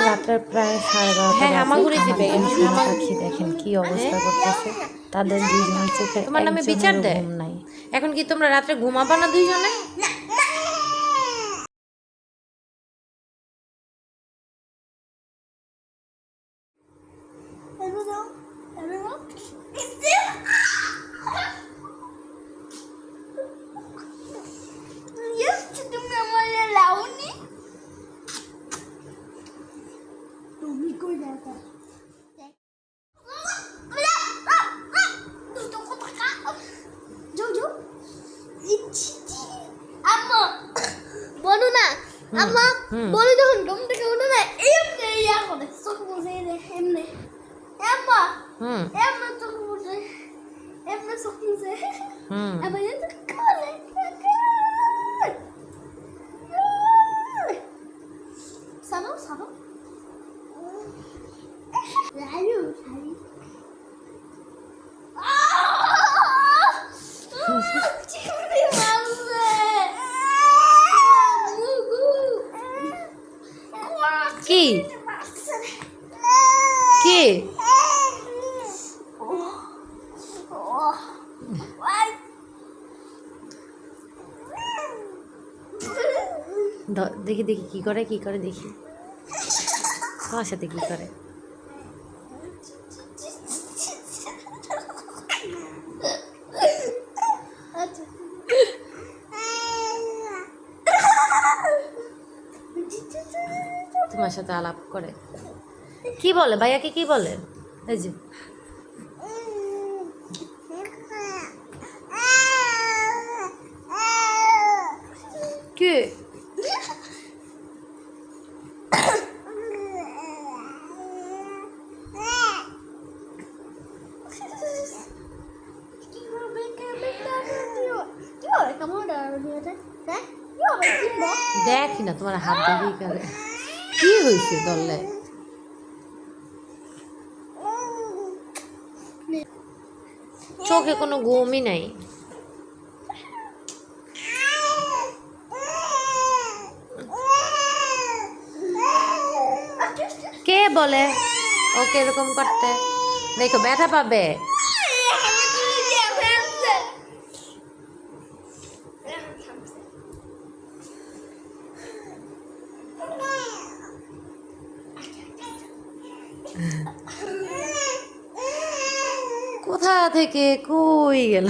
রাত্রে প্রায় 12:30 হ্যাঁ হামাগুড়ি দিবে পাখি দেখেন কি অবস্থা করতেছে, তাদের দুইজনের চোখে তোমার নামে বিচার একজনেরও দেয় ঘুম নাই। এখন কি তোমরা রাত্রে ঘুমাবা না দুইজনে? বলো না আম্মা, বলো যখন ঘুম থেকে উঠে না এমনি ইয়া করে চোখ মুছে এমনি আম্মা এমনি চোখ মুছে এমনি চোখ মুছে আবার এমনি কালে সানো সানো রায়ু রায়ু চিমড়ি মারছে কি কি দেখি দেখি কি করে দেখি তোমার সাথে কি করে। তোমার সাথে আলাপ করে কি বলে ভাইয়াকে কি বলে? এই যে কে দেখি না তোমার হাত দেখি করে কি হয়েছে দলে চোখে কোনো ঘুমই নাই। কে বলে ওকে এরকম করতে? দেখো ব্যথা পাবে। কোথা থেকে কই গেল?